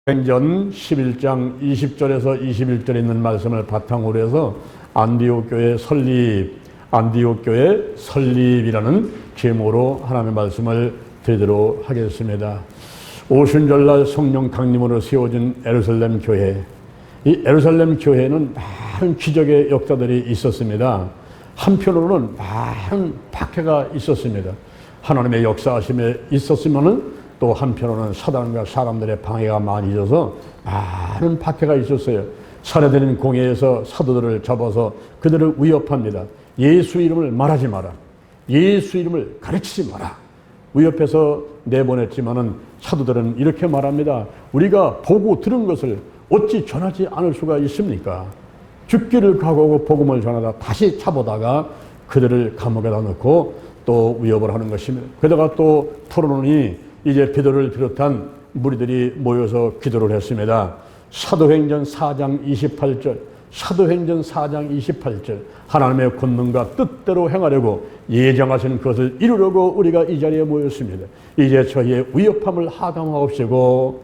사도행전 11장 20절에서 21절에 있는 말씀을 바탕으로 해서 안디옥 교회 설립이라는 제목으로 하나님의 말씀을 드리도록 하겠습니다. 오순절날 성령 강림으로 세워진 예루살렘 교회, 이 예루살렘 교회는 많은 기적의 역사들이 있었습니다. 한편으로는 많은 박해가 있었습니다. 하나님의 역사하심에 있었으면은 또 한편으로는 사단과 사람들의 방해가 많이 있어서 많은 박해가 있었어요. 살해되는 공회에서 사도들을 잡아서 그들을 위협합니다. 예수 이름을 말하지 마라. 예수 이름을 가르치지 마라. 위협해서 내보냈지만은 사도들은 이렇게 말합니다. 우리가 보고 들은 것을 어찌 전하지 않을 수가 있습니까? 죽기를 각오하고 복음을 전하다 다시 잡아다가 그들을 감옥에다 넣고 또 위협을 하는 것입니다. 그러다가 또 풀어놓으니 이제 베드로를 비롯한 무리들이 모여서 기도를 했습니다. 사도행전 4장 28절 하나님의 권능과 뜻대로 행하려고 예정하신 것을 이루려고 우리가 이 자리에 모였습니다. 이제 저희의 위협함을 하강하옵시고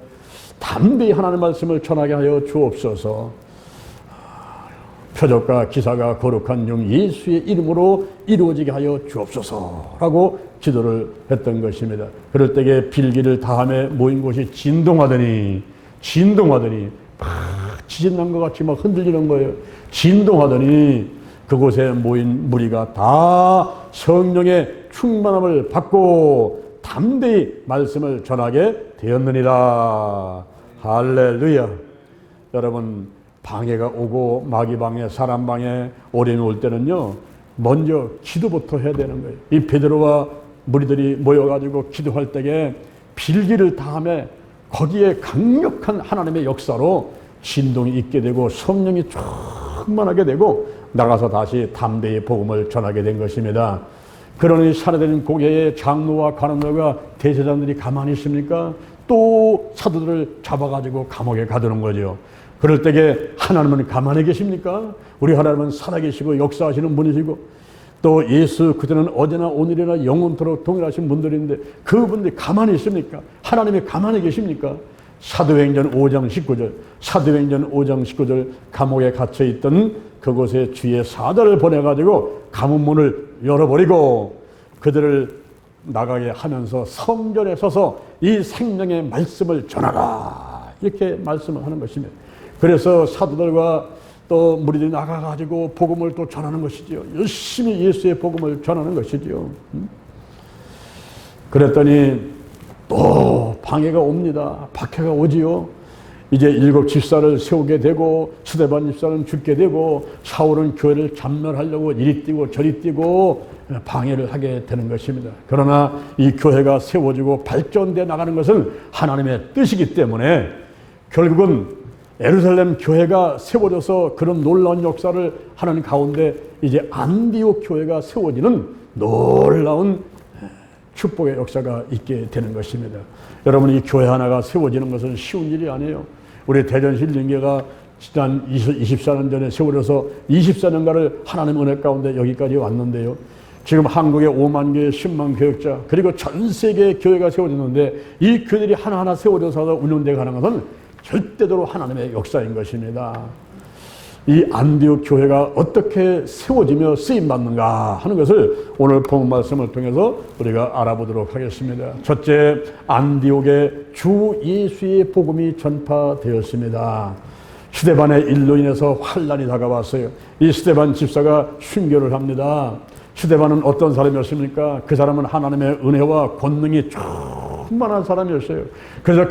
담대히 하나님의 말씀을 전하게 하여 주옵소서. 표적과 기사가 거룩한 영 예수의 이름으로 이루어지게 하여 주옵소서라고 기도를 했던 것입니다. 그럴 때에 빌기를 다함에 모인 곳이 진동하더니 막 지진난 것 같이 막 흔들리는 거예요. 진동하더니 그곳에 모인 무리가 다 성령의 충만함을 받고 담대히 말씀을 전하게 되었느니라. 할렐루야. 여러분, 방해가 오고 마귀 방해, 사람 방해, 어려움이 올 때는요, 먼저 기도부터 해야 되는 거예요. 이 베드로와 무리들이 모여가지고 기도할 때에 빌기를 다함에 거기에 강력한 하나님의 역사로 진동이 있게 되고 성령이 충만하게 되고 나가서 다시 담대히 복음을 전하게 된 것입니다. 그러니 살해되는 공회의 장로와 관원들과 대제사장들이 가만히 있습니까? 또 사도들을 잡아가지고 감옥에 가두는 거죠. 그럴 때에 하나님은 가만히 계십니까? 우리 하나님은 살아계시고 역사하시는 분이시고 또 예수 그들은 어제나 오늘이나 영원토록 동일하신 분들인데 그분들이 가만히 있습니까? 하나님이 가만히 계십니까? 사도행전 5장 19절 감옥에 갇혀있던 그곳에 주의 사자를 보내가지고 감옥문을 열어버리고 그들을 나가게 하면서 성전에 서서 이 생명의 말씀을 전하라 이렇게 말씀을 하는 것입니다. 그래서 사도들과 또 무리들이 나가가지고 복음을 또 전하는 것이지요. 열심히 예수의 복음을 전하는 것이지요. 그랬더니 또 방해가 옵니다. 박해가 오지요. 이제 7 집사를 세우게 되고 스데반 집사는 죽게 되고 사울은 교회를 잔멸하려고 이리 뛰고 저리 뛰고 방해를 하게 되는 것입니다. 그러나 이 교회가 세워지고 발전돼 나가는 것은 하나님의 뜻이기 때문에 결국은 예루살렘 교회가 세워져서 그런 놀라운 역사를 하는 가운데 이제 안디옥 교회가 세워지는 놀라운 축복의 역사가 있게 되는 것입니다. 여러분, 이 교회 하나가 세워지는 것은 쉬운 일이 아니에요. 우리 대전신림교회가 지난 24년 전에 세워져서 24년간을 하나님 은혜 가운데 여기까지 왔는데요. 지금 한국에 5만 개의 10만 교역자 그리고 전 세계의 교회가 세워졌는데 이 교회들이 하나하나 세워져서 운영되어 가는 것은 절대적으로 하나님의 역사인 것입니다. 이 안디옥 교회가 어떻게 세워지며 쓰임받는가 하는 것을 오늘 본 말씀을 통해서 우리가 알아보도록 하겠습니다. 첫째, 안디옥에 주 예수의 복음이 전파되었습니다. 스데반의 일로 인해서 환란이 다가왔어요. 이 스데반 집사가 순교를 합니다. 스데반은 어떤 사람이었습니까? 그 사람은 하나님의 은혜와 권능이 충만한 사람이었어요. 그래서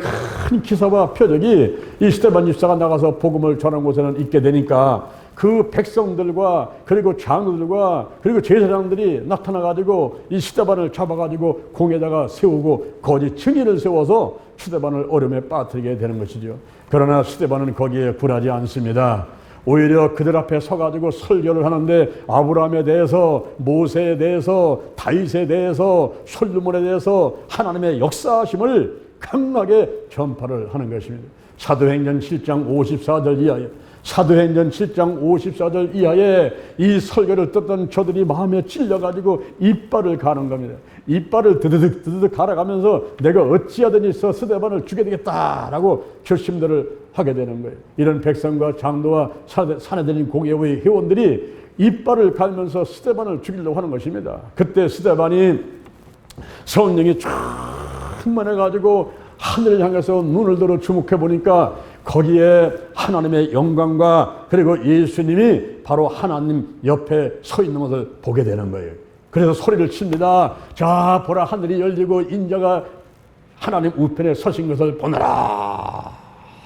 큰 기사와 표적이 이 스데반 집사가 나가서 복음을 전한 곳에는 있게 되니까 그 백성들과 그리고 장로들과 그리고 제사장들이 나타나가지고 이 스데반을 잡아가지고 공에다가 세우고 거짓 증인을 세워서 스데반을 어려움에 빠뜨리게 되는 것이죠. 그러나 스데반은 거기에 굴하지 않습니다. 오히려 그들 앞에 서가지고 설교를 하는데 아브라함에 대해서, 모세에 대해서, 다윗에 대해서, 솔로몬에 대해서 하나님의 역사하심을 강하게 전파를 하는 것입니다. 사도행전 7장 54절 이하에 사도행전 7장 54절 이하에 이 설교를 듣던 저들이 마음에 찔려가지고 이빨을 가는 겁니다. 이빨을 드드득 갈아가면서 내가 어찌하든지 스데반을 죽여야 되겠다라고 결심들을 하게 되는 거예요. 이런 백성과 장로와 사내들인 공예의 회원들이 이빨을 갈면서 스데반을 죽이려고 하는 것입니다. 그때 스데반이 성령이 충만해가지고 하늘을 향해서 눈을 들어 주목해 보니까 거기에 하나님의 영광과 그리고 예수님이 바로 하나님 옆에 서 있는 것을 보게 되는 거예요. 그래서 소리를 칩니다. 자, 보라, 하늘이 열리고 인자가 하나님 우편에 서신 것을 보너라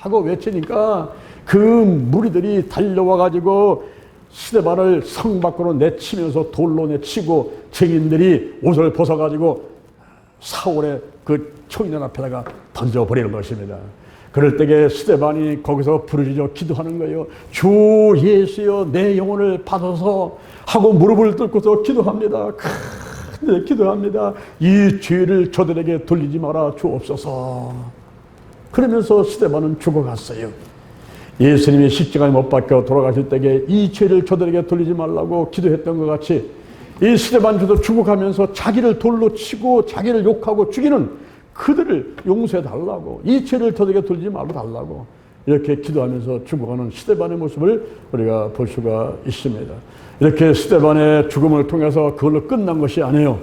하고 외치니까 그 무리들이 달려와 가지고 스데반을 성 밖으로 내치면서 돌로 내치고 증인들이 옷을 벗어 가지고 사울의 그 초인원 앞에다가 던져버리는 것입니다. 그럴 때에 스데반이 거기서 부르짖어 기도하는 거예요. 주 예수여, 내 영혼을 받아서 하고 무릎을 꿇고서 기도합니다. 네, 기도합니다. 이 죄를 저들에게 돌리지 마라 주옵소서. 그러면서 스데반은 죽어갔어요. 예수님이 십자가에 못 박혀 돌아가실 때에 이 죄를 저들에게 돌리지 말라고 기도했던 것 같이 이 스데반주도 죽어가면서 자기를 돌로 치고 자기를 욕하고 죽이는 그들을 용서해 달라고, 이 죄를 저들에게 돌리지 말고 달라고 이렇게 기도하면서 죽어가는 스데반의 모습을 우리가 볼 수가 있습니다. 이렇게 스데반의 죽음을 통해서 그걸로 끝난 것이 아니에요.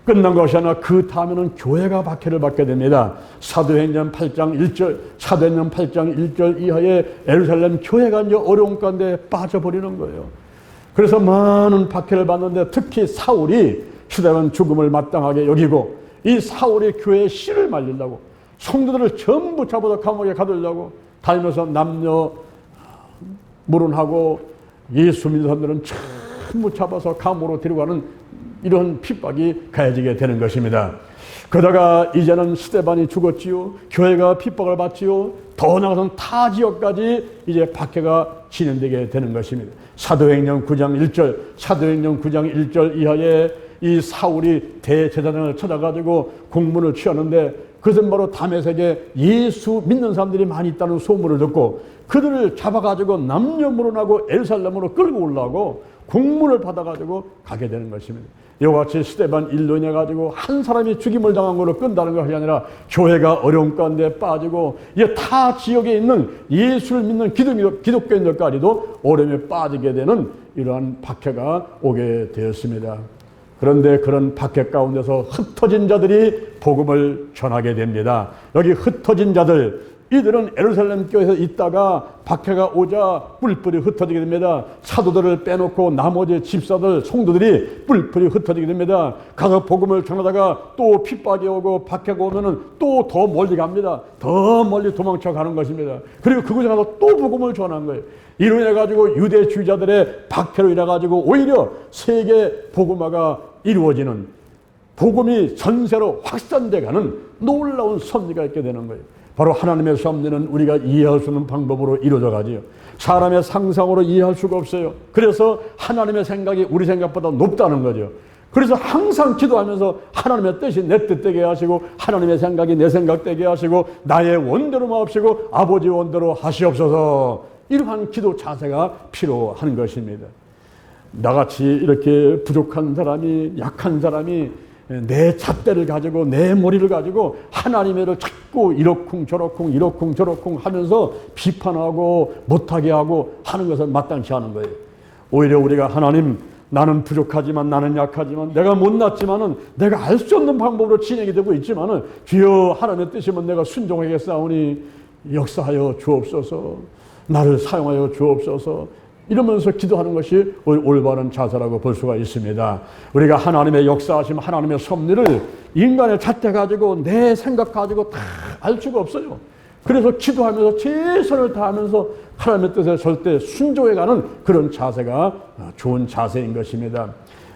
끝난 것이 아니라 그 다음에는 교회가 박해를 받게 됩니다. 사도행전 8장 1절 이하에 예루살렘 교회가 이제 어려운 가운데 빠져버리는 거예요. 그래서 많은 박해를 받는데 특히 사울이 스데반 죽음을 마땅하게 여기고 이 사울이 교회에 씨를 말리려고 성도들을 전부 잡아서 감옥에 가두려고 다니면서 남녀 물은하고 예수 믿는 사람들은 전부 잡아서 감옥으로 데려가는 이런 핍박이 가해지게 되는 것입니다. 그러다가 이제는 스데반이 죽었지요. 교회가 핍박을 받지요. 더 나아가서는 타 지역까지 이제 박해가 진행되게 되는 것입니다. 사도행전 9장 1절 이하에 이 사울이 대제사장을 찾아가지고 공문을 취하는데 그것은 바로 다메섹에 예수 믿는 사람들이 많이 있다는 소문을 듣고 그들을 잡아가지고 남녀물은하고 예루살렘으로 끌고 올라오고 공문을 받아가지고 가게 되는 것입니다. 이와 같이 스데반 일로 인해 가지고 한 사람이 죽임을 당한 걸로 끝나는 것이 아니라 교회가 어려운 가운데 빠지고 이제 타 지역에 있는 예수를 믿는 기독교인들까지도 어려움에 빠지게 되는 이러한 박해가 오게 되었습니다. 그런데 그런 박해 가운데서 흩어진 자들이 복음을 전하게 됩니다. 여기 흩어진 자들, 이들은 예루살렘 교회에서 있다가 박해가 오자 뿔뿔이 흩어지게 됩니다. 사도들을 빼놓고 나머지 집사들, 성도들이 뿔뿔이 흩어지게 됩니다. 가서 복음을 전하다가 또 핍박이 오고 박해가 오면은 또 더 멀리 갑니다. 더 멀리 도망쳐 가는 것입니다. 그리고 그곳에 가서 또 복음을 전하는 거예요. 이로 인해 가지고 유대주의자들의 박해로 인해 가지고 오히려 세계 복음화가 이루어지는, 복음이 전세로 확산돼 가는 놀라운 섭리가 있게 되는 거예요. 바로 하나님의 섭리는 우리가 이해할 수 있는 방법으로 이루어져 가지요. 사람의 상상으로 이해할 수가 없어요. 그래서 하나님의 생각이 우리 생각보다 높다는 거죠. 그래서 항상 기도하면서 하나님의 뜻이 내 뜻 되게 하시고 하나님의 생각이 내 생각 되게 하시고 나의 원대로 마옵시고 아버지 원대로 하시옵소서, 이러한 기도 자세가 필요한 것입니다. 나같이 이렇게 부족한 사람이, 약한 사람이 내 잣대를 가지고 내 머리를 가지고 하나님의 일을 자꾸 이러쿵 저러쿵 하면서 비판하고 못하게 하고 하는 것은 마땅치 않은 거예요. 오히려 우리가 하나님, 나는 부족하지만, 나는 약하지만, 내가 못났지만은, 내가 알 수 없는 방법으로 진행이 되고 있지만은 주여 하나님의 뜻이면 내가 순종하겠사오니 역사하여 주옵소서, 나를 사용하여 주옵소서, 이러면서 기도하는 것이 올바른 자세라고 볼 수가 있습니다. 우리가 하나님의 역사하심, 하나님의 섭리를 인간의 잣대 가지고 내 생각 가지고 다 알 수가 없어요. 그래서 기도하면서 최선을 다하면서 하나님의 뜻에 절대 순종해가는 그런 자세가 좋은 자세인 것입니다.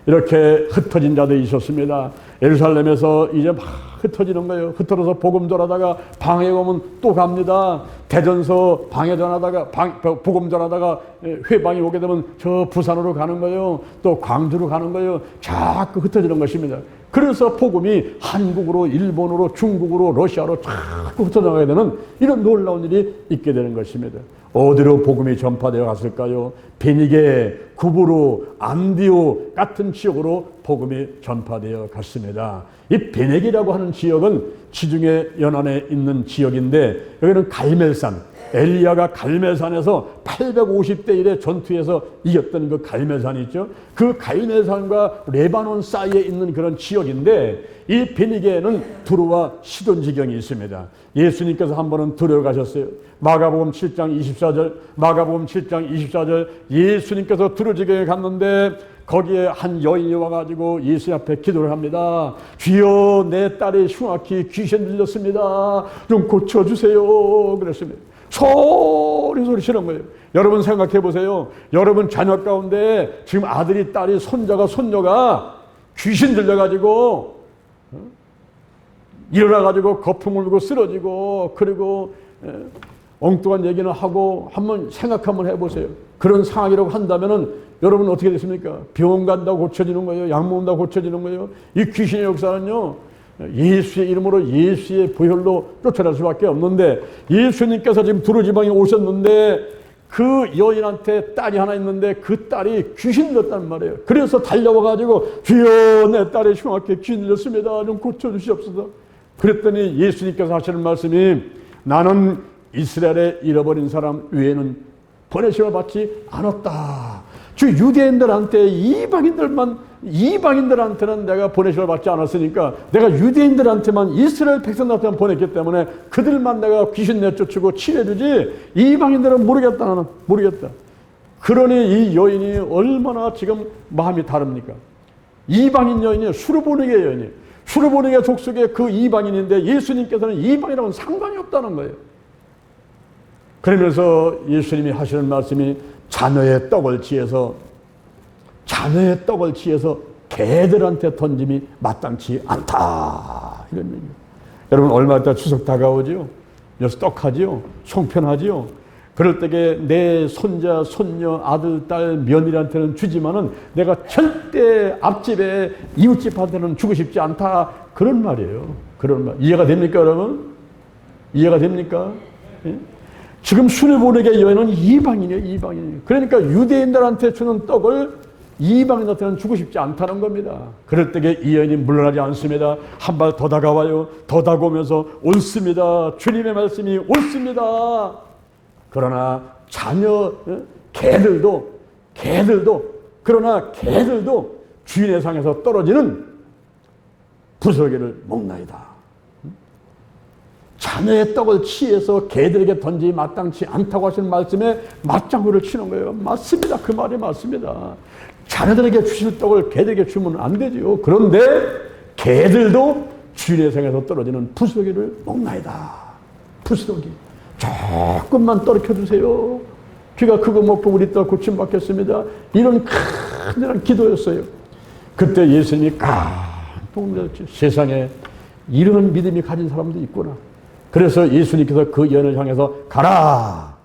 이렇게 흩어진 자들이 있었습니다. 예루살렘에서 이제 막 흩어지는 거예요. 흩어져서 복음 전하다가 방해 오면 또 갑니다. 대전서 방해 전하다가 복음 전하다가 회방이 오게 되면 저 부산으로 가는 거예요. 또 광주로 가는 거예요. 자꾸 흩어지는 것입니다. 그래서 복음이 한국으로, 일본으로, 중국으로, 러시아로 자꾸 흩어져가게 되는 이런 놀라운 일이 있게 되는 것입니다. 어디로 복음이 전파되어 갔을까요? 베니게, 구브로, 안디오 같은 지역으로 복음이 전파되어 갔습니다. 이 베네기라고 하는 지역은 지중해 연안에 있는 지역인데, 여기는 갈멜산, 엘리야가 갈멜산에서 850대 1의 전투에서 이겼던 그 갈멜산이 있죠. 그 갈멜산과 레바논 사이에 있는 그런 지역인데, 이 베니게에는 두로와 시돈 지경이 있습니다. 예수님께서 한 번은 두로에 가셨어요. 마가복음 7장 24절, 마가복음 7장 24절, 예수님께서 두로 지경에 갔는데 거기에 한 여인이 와가지고 예수 앞에 기도를 합니다. 주여, 내 딸이 흉악히 귀신 들렸습니다. 좀 고쳐주세요. 그랬습니다. 소리 치는 거예요. 여러분 생각해 보세요. 여러분 자녀 가운데 지금 아들이, 딸이, 손자가, 손녀가 귀신 들려가지고 일어나가지고 거품을 불고 쓰러지고, 그리고 엉뚱한 얘기는 하고, 한번 생각 한번 해보세요. 그런 상황이라고 한다면은 여러분 어떻게 됐습니까? 병원 간다고 고쳐지는 거예요? 약 먹는다고 고쳐지는 거예요? 이 귀신의 역사는요, 예수의 이름으로, 예수의 보혈로 쫓아낼 수밖에 없는데, 예수님께서 지금 두로 지방에 오셨는데 그 여인한테 딸이 하나 있는데 그 딸이 귀신 들렸단 말이에요. 그래서 달려와가지고 주여, 내 딸이 흉악하게 귀신 들렸습니다. 좀 고쳐주시옵소서. 그랬더니 예수님께서 하시는 말씀이, 나는 이스라엘에 잃어버린 사람 외에는 번외심을 받지 않았다. 즉 유대인들한테, 이방인들한테는 내가 번외심을 받지 않았으니까, 내가 유대인들한테만, 이스라엘 백성들한테만 보냈기 때문에 그들만 내가 귀신 내쫓고 치료해주지, 이방인들은 모르겠다. 나는 모르겠다. 그러니 이 여인이 얼마나 지금 마음이 다릅니까? 이방인 여인이에요. 수르보니게 여인이에요. 수르보니게 족속의 그 이방인인데 예수님께서는 이방이라고는 상관이 없다는 거예요. 그러면서 예수님이 하시는 말씀이, 자녀의 떡을 취해서 개들한테 던짐이 마땅치 않다. 이런 얘기예요. 여러분, 얼마 있다 추석 다가오죠? 그래서 떡하지요? 송편하지요? 그럴 때에 내 손자, 손녀, 아들, 딸, 며느리한테는 주지만은 내가 절대 앞집에 이웃집한테는 주고 싶지 않다. 그런 말이에요. 그런 말. 이해가 됩니까, 여러분? 이해가 됩니까? 예? 지금 수르보니게 여인은 이방인이에요. 이방인이에요. 그러니까 유대인들한테 주는 떡을 이방인한테는 주고 싶지 않다는 겁니다. 그럴 때에 이 여인이 물러나지 않습니다. 한 발 더 다가와요. 더 다가오면서 옳습니다. 주님의 말씀이 옳습니다. 그러나 자녀, 개들도 주인의 상에서 떨어지는 부스러기를 먹나이다. 자녀의 떡을 취해서 개들에게 던지기 마땅치 않다고 하시는 말씀에 맞장구를 치는 거예요. 맞습니다. 그 말이 맞습니다. 자녀들에게 주실 떡을 개들에게 주면 안 되죠. 그런데 개들도 주인의 상에서 떨어지는 부스러기를 먹나이다. 부스러기. 조금만 떨어켜 주세요. 귀가 그거 먹고 우리 딸 고침받겠습니다. 이런 큰일한 기도였어요. 그때 예수님이 깜짝 놀랐죠. 세상에 이런 믿음이 가진 사람도 있구나. 그래서 예수님께서 그 여인을 향해서 가라,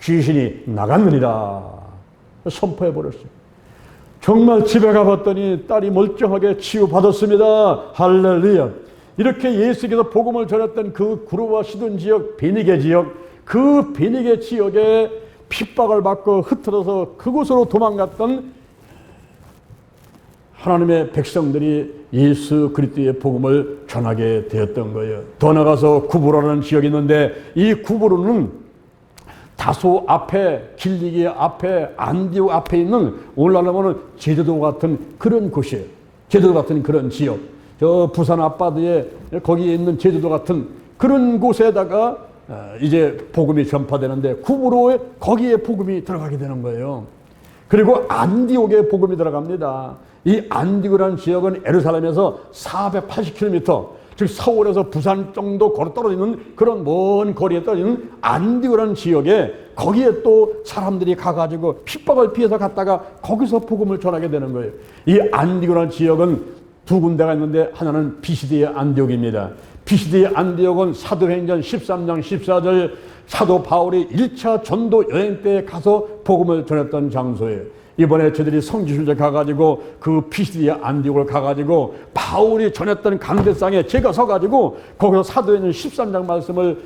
귀신이 나갔느니라 선포해버렸어요. 정말 집에 가봤더니 딸이 멀쩡하게 치유받았습니다. 할렐루야. 이렇게 예수께서 복음을 전했던 그 구르와 시돈 지역, 베니게 지역, 그 베니게 지역에 핍박을 받고 흩어져서 그곳으로 도망갔던 하나님의 백성들이 예수 그리스도의 복음을 전하게 되었던 거예요. 더 나가서 구브로라는 지역이 있는데, 이 구브로는 다소 앞에, 길리기 앞에, 안디옥 앞에 있는, 오늘날로 보면 제주도 같은 그런 곳이에요. 제주도 같은 그런 지역. 저 부산 앞바다에 거기에 있는 제주도 같은 그런 곳에다가 이제 복음이 전파되는데, 구브로에 거기에 복음이 들어가게 되는 거예요. 그리고 안디옥에 복음이 들어갑니다. 이 안디옥이라는 지역은 예루살렘에서 480km, 즉 서울에서 부산 정도 걸어 떨어지는 그런 먼 거리에 떨어지는 안디옥이라는 지역에, 거기에 또 사람들이 가가지고 핍박을 피해서 갔다가 거기서 복음을 전하게 되는 거예요. 이 안디옥이라는 지역은 두 군데가 있는데, 하나는 비시디의 안디옥입니다. 비시디의 안디옥은 사도행전 13장 14절 사도 바울이 1차 전도 여행 때 가서 복음을 전했던 장소예요. 이번에 저들이 성지순례 가가지고 그 피시디의 안디옥을 가가지고 바울이 전했던 강대상에 제가 서가지고 거기서 사도행전 13장 말씀을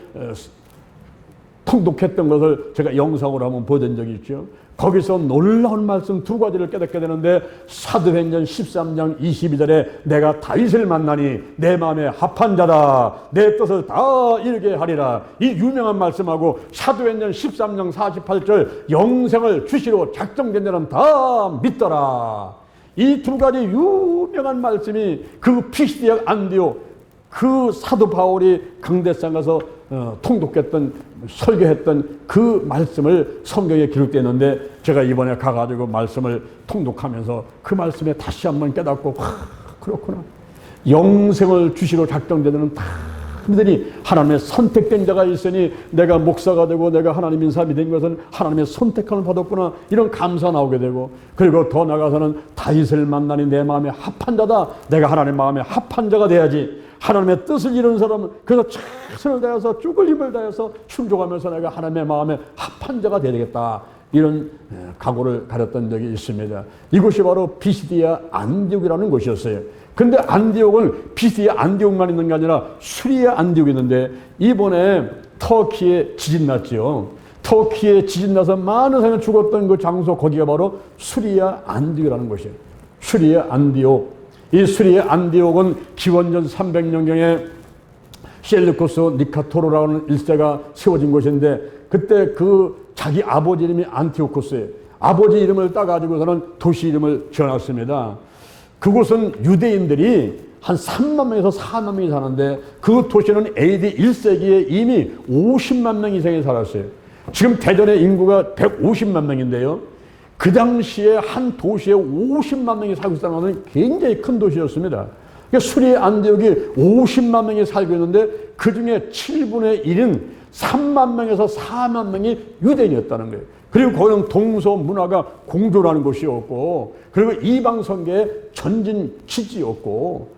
통독했던 것을 제가 영상으로 한번 보던 적이 있죠. 거기서 놀라운 말씀 두 가지를 깨닫게 되는데, 사도행전 13장 22절에 내가 다윗을 만나니 내 마음에 합한 자다, 내 뜻을 다 이루게 하리라, 이 유명한 말씀하고 사도행전 13장 48절 영생을 주시로 작정된 자는 다 믿더라, 이 두 가지 유명한 말씀이 그 피시디아 안디옥, 그 사도 바울이 강대상 가서 통독했던, 설교했던 그 말씀을 성경에 기록되어 있는데, 제가 이번에 가가지고 말씀을 통독하면서 그 말씀에 다시 한번 깨닫고, 그렇구나, 영생을 주시로 작정되는 다 그들이 하나님의 선택된 자가 있으니 내가 목사가 되고 내가 하나님 인사함이 된 것은 하나님의 선택함을 받았구나, 이런 감사가 나오게 되고, 그리고 더 나아가서는 다윗을 만나니 내 마음에 합한 자다, 내가 하나님 마음에 합한 자가 돼야지, 하나님의 뜻을 이루는 사람은 그래서 최선을 다해서 죽을 힘을 다해서 충족하면서 내가 하나님의 마음에 합한 자가 되겠다, 이런 각오를 가졌던 적이 있습니다. 이곳이 바로 피시디아 안디옥이라는 곳이었어요. 근데 안디옥은 피시디아 안디옥만 있는 게 아니라 수리아 안디옥이 있는데, 이번에 터키에 지진 났지요. 터키에 지진 나서 많은 사람이 죽었던 그 장소, 거기가 바로 수리아 안디옥이라는 곳이에요. 수리아 안디옥. 이 수리아 안디옥은 기원전 300년경에 셀루쿠스 니카토르라는 일세가 세워진 곳인데, 그때 그 자기 아버지 이름이 안티오코스예요. 아버지 이름을 따가지고서는 도시 이름을 지어놨습니다. 그곳은 유대인들이 한 3만 명에서 4만 명이 사는데, 그 도시는 AD 1세기에 이미 50만 명 이상이 살았어요. 지금 대전의 인구가 150만 명인데요. 그 당시에 한 도시에 50만 명이 살고 있다는 것은 굉장히 큰 도시였습니다. 그러니까 수리아 안디옥이 50만 명이 살고 있는데, 그 중에 7분의 1은 3만 명에서 4만 명이 유대인이었다는 거예요. 그리고 거기는 동서 문화가 공존하는 곳이었고, 그리고 이방 선교의 전진 기지였고,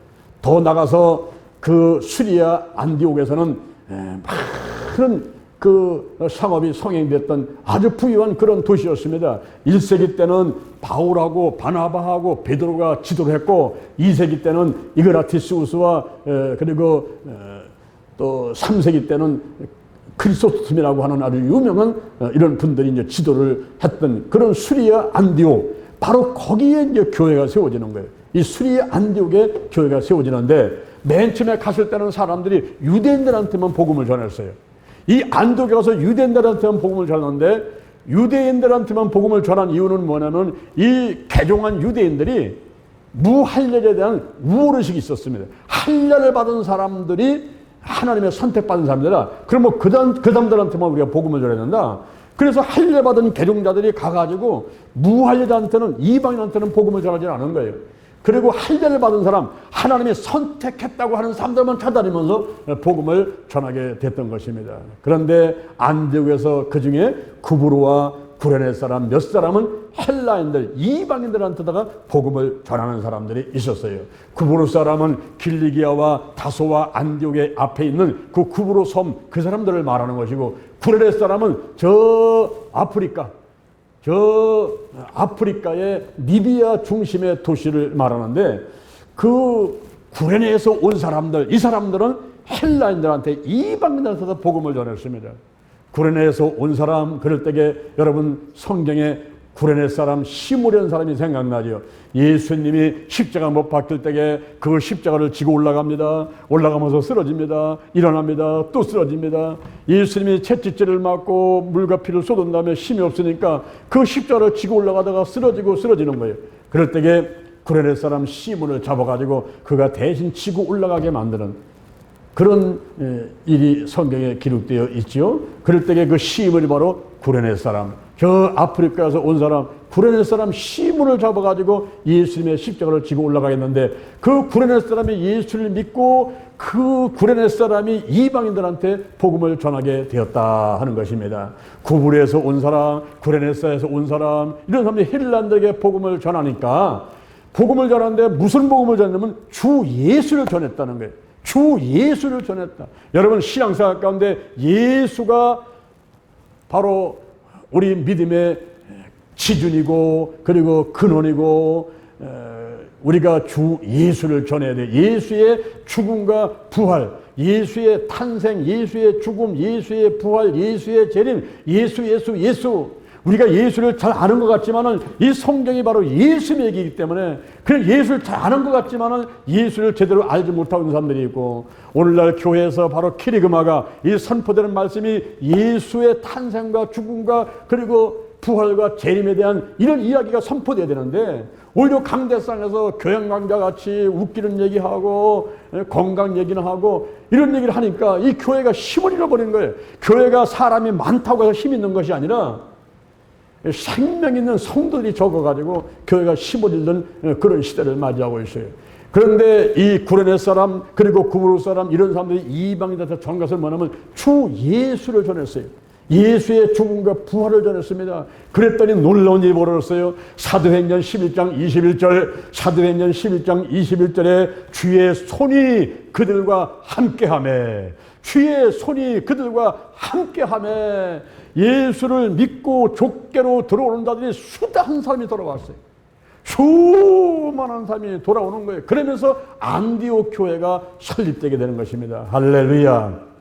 더 나가서 그 수리아 안디옥에서는 많은 그 상업이 성행됐던 아주 부유한 그런 도시였습니다. 1세기 때는 바울하고 바나바하고 베드로가 지도를 했고, 2세기 때는 이그라티스우스와 그리고 또 3세기 때는 크리소스톰이라고 하는 아주 유명한 이런 분들이 이제 지도를 했던 그런 수리아 안디옥, 바로 거기에 이제 교회가 세워지는 거예요. 이 수리아 안디옥에 교회가 세워지는데, 맨 처음에 갔을 때는 사람들이 유대인들한테만 복음을 전했어요. 이 안디옥에 가서 유대인들한테만 복음을 전하는데, 유대인들한테만 복음을 전한 이유는 뭐냐면, 이 개종한 유대인들이 무할례에 대한 우월의식이 있었습니다. 할례를 받은 사람들이 하나님의 선택받은 사람들이라, 그럼 그 사람들한테만 우리가 복음을 전해야 된다. 그래서 할례 받은 개종자들이 가가지고 무할례자한테는, 이방인한테는 복음을 전하지 않은 거예요. 그리고 할례를 받은 사람, 하나님이 선택했다고 하는 사람들만 찾아다니면서 복음을 전하게 됐던 것입니다. 그런데 안디옥에서 그 중에 구브로와 구레네 사람 몇 사람은 헬라인들, 이방인들한테다가 복음을 전하는 사람들이 있었어요. 구브로 사람은 길리기아와 다소와 안디옥의 앞에 있는 그 구브로 섬, 그 사람들을 말하는 것이고, 구레네 사람은 저 아프리카의 리비아 중심의 도시를 말하는데, 그 구레네에서 온 사람들, 이 사람들은 헬라인들한테, 이방인들한테도 복음을 전했습니다. 구레네에서 온 사람, 그럴 때에 여러분 성경에 구레네 사람 시므리라는 사람이 생각나죠. 예수님이 십자가 못 박힐 때에 그 십자가를 지고 올라갑니다. 올라가면서 쓰러집니다. 일어납니다. 또 쓰러집니다. 예수님이 채찍질을 맞고 물과 피를 쏟은 다음에 힘이 없으니까 그 십자가를 지고 올라가다가 쓰러지는 거예요. 그럴 때에 구레네 사람 시므를 잡아가지고 그가 대신 지고 올라가게 만드는 그런 일이 성경에 기록되어 있지요. 그럴 때에 그 시므이 바로 구레네 사람, 저 아프리카에서 온 사람, 구레네 사람 시므를 잡아가지고 예수님의 십자가를 지고 올라가겠는데, 그 구레네 사람이 예수를 믿고 그 구레네 사람이 이방인들한테 복음을 전하게 되었다 하는 것입니다. 구브로에서 온 사람, 구레네사에서 온 사람, 이런 사람들이 헬라인들에게 복음을 전하니까, 복음을 전하는데 무슨 복음을 전하냐면 주 예수를 전했다는 거예요. 주 예수를 전했다. 여러분 신앙생활 가운데 예수가 바로 우리 믿음의 기준이고, 그리고 근원이고, 우리가 주 예수를 전해야 돼. 예수의 죽음과 부활, 예수의 탄생, 예수의 죽음, 예수의 부활, 예수의 재림, 예수. 우리가 예수를 잘 아는 것 같지만은 이 성경이 바로 예수의 얘기이기 때문에 그냥 예수를 잘 아는 것 같지만은 예수를 제대로 알지 못하고 있는 사람들이 있고, 오늘날 교회에서 바로 키리그마가 이 선포되는 말씀이 예수의 탄생과 죽음과 그리고 부활과 재림에 대한 이런 이야기가 선포돼야 되는데, 오히려 강대상에서 교양 강좌 같이 웃기는 얘기하고 건강 얘기는 하고 이런 얘기를 하니까 이 교회가 힘을 잃어버린 거예요. 교회가 사람이 많다고 해서 힘 있는 것이 아니라 생명 있는 성도들이 적어가지고 교회가 힘을 잃는 그런 시대를 맞이하고 있어요. 그런데 이 구레네 사람 그리고 구브로 사람 이런 사람들이 이방인들한테 전한 것은 뭐냐면 주 예수를 전했어요. 예수의 죽음과 부활을 전했습니다. 그랬더니 놀라운 일이 벌어졌어요. 사도행전 11장 21절, 사도행전 11장 21절에 주의 손이 그들과 함께하매, 주의 손이 그들과 함께하매, 예수를 믿고 족계로 들어오는 자들이 수다한 사람이 돌아왔어요. 수많은 사람이 돌아오는 거예요. 그러면서 안디옥 교회가 설립되게 되는 것입니다. 할렐루야.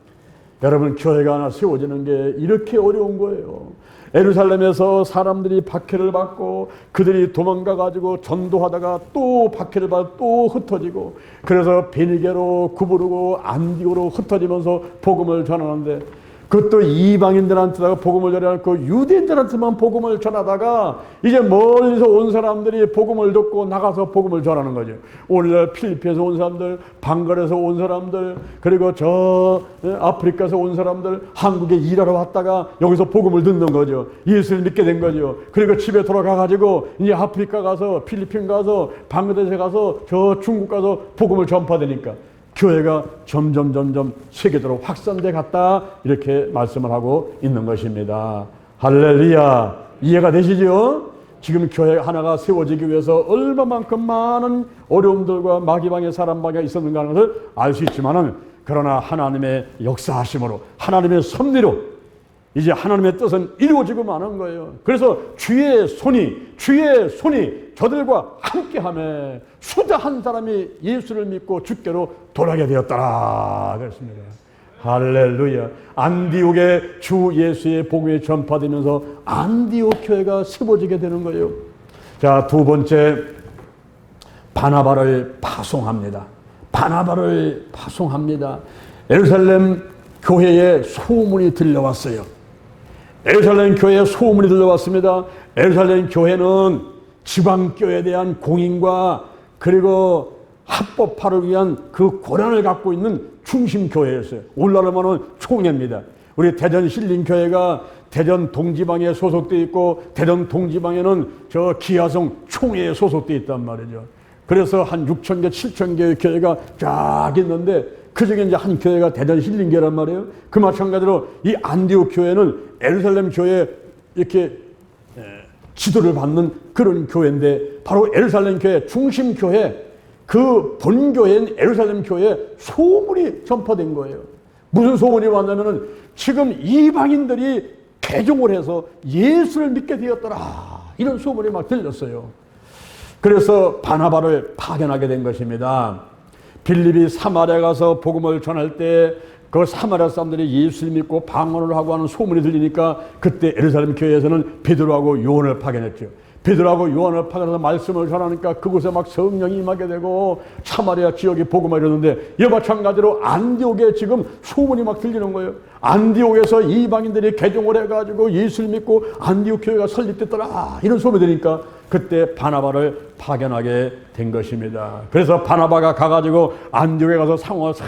여러분, 교회가 하나 세워지는 게 이렇게 어려운 거예요. 예루살렘에서 사람들이 박해를 받고 그들이 도망가가지고 전도하다가 또 박해를 받고 또 흩어지고, 그래서 베니게로 구부르고 안디오로 흩어지면서 복음을 전하는데, 그것도 이방인들한테다가 복음을 전하지 않고 유대인들한테만 복음을 전하다가 이제 멀리서 온 사람들이 복음을 듣고 나가서 복음을 전하는 거죠. 오늘날 필리핀에서 온 사람들, 방글에서 온 사람들, 그리고 저 아프리카에서 온 사람들, 한국에 일하러 왔다가 여기서 복음을 듣는 거죠. 예수를 믿게 된 거죠. 그리고 집에 돌아가가지고 이제 아프리카 가서, 필리핀 가서, 방글라데시 가서, 저 중국 가서 복음을 전파되니까 교회가 점점 세계적으로 확산돼 갔다, 이렇게 말씀을 하고 있는 것입니다. 할렐루야. 이해가 되시죠? 지금 교회 하나가 세워지기 위해서 얼마만큼 많은 어려움들과 마귀방의 사람방에 있었는가 하는 것을 알 수 있지만은, 그러나 하나님의 역사하심으로, 하나님의 섭리로 이제 하나님의 뜻은 이루어지고 마는 거예요. 그래서 주의 손이 저들과 함께하며 수다한 사람이 예수를 믿고 주께로 돌아가게 되었더라 그랬습니다. 할렐루야. 안디옥에 주 예수의 복음이 전파되면서 안디옥 교회가 세워지게 되는 거예요. 자, 두 번째, 바나바를 파송합니다. 바나바를 파송합니다. 예루살렘 교회에 소문이 들려왔어요. 예루살렘 교회에 소문이 들려왔습니다. 예루살렘 교회는 지방교회에 대한 공인과 그리고 합법화를 위한 그 고난을 갖고 있는 중심교회였어요. 오늘날로는 총회입니다. 우리 대전 신림교회가 대전 동지방에 소속되어 있고, 대전 동지방에는 저 기아성 총회에 소속되어 있단 말이죠. 그래서 한 6,000개, 7,000개의 교회가 쫙 있는데, 그 중에 이제 한 교회가 대전 신림교회란 말이에요. 그 마찬가지로 이 안디옥 교회는 예루살렘 교회에 이렇게 지도를 받는 그런 교회인데, 바로 예루살렘 교회 중심 교회, 그 본교회인 예루살렘 교회에 소문이 전파된 거예요. 무슨 소문이 왔냐면은 지금 이방인들이 개종을 해서 예수를 믿게 되었더라, 이런 소문이 막 들렸어요. 그래서 바나바를 파견하게 된 것입니다. 빌립이 사마리아 가서 복음을 전할 때 그 사마리아 사람들이 예수를 믿고 방언을 하고 하는 소문이 들리니까 그때 예루살렘 교회에서는 베드로하고 요한을 파견했죠. 베드로하고 요한을 파견해서 말씀을 전하니까 그곳에 막 성령이 임하게 되고 사마리아 지역이 복음을 이루는데, 이와 마찬가지로 안디옥에 지금 소문이 막 들리는 거예요. 안디옥에서 이방인들이 개종을 해가지고 예수를 믿고 안디옥 교회가 설립됐더라, 이런 소문이 들으니까 그때 바나바를 파견하게 된 것입니다. 그래서 바나바가 가가지고 안디옥에 가서 상황을 싹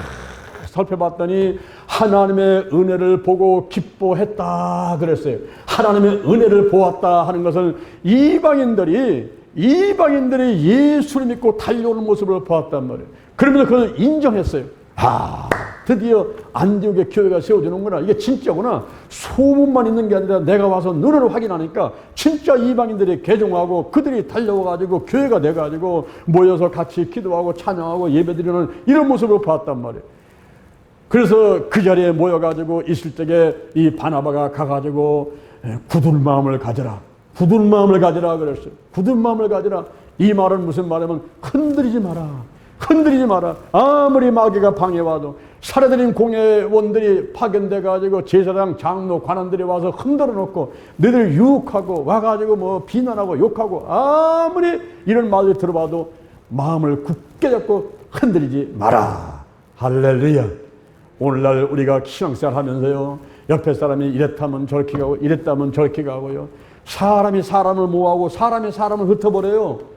살펴봤더니 하나님의 은혜를 보고 기뻐했다 그랬어요. 하나님의 은혜를 보았다 하는 것은 이방인들이 예수를 믿고 달려오는 모습을 보았단 말이에요. 그러면서 그걸 인정했어요. 아, 드디어 안디옥의 교회가 세워지는구나. 이게 진짜구나. 소문만 있는 게 아니라 내가 와서 눈으로 확인하니까 진짜 이방인들이 개종하고 그들이 달려와가지고 교회가 돼가지고 모여서 같이 기도하고 찬양하고 예배드리는 이런 모습을 봤단 말이에요. 그래서 그 자리에 모여가지고 있을 적에 이 바나바가 가가지고 굳은 마음을 가져라. 굳은 마음을 가져라 그랬어요. 굳은 마음을 가져라. 이 말은 무슨 말이냐면 흔들리지 마라. 흔들리지 마라. 아무리 마귀가 방해와도 살해드린 공회원들이 파견돼 가지고 제사장, 장로, 관원들이 와서 흔들어 놓고 너희들 유혹하고 와가지고 뭐 비난하고 욕하고 아무리 이런 말을 들어봐도 마음을 굳게 잡고 흔들리지 마라. 할렐루야. 오늘날 우리가 신앙생활 하면서요, 옆에 사람이 이랬다면 저렇게 가고 이랬다면 저렇게 가고요, 사람이 사람을 모하고 사람이 사람을 흩어버려요.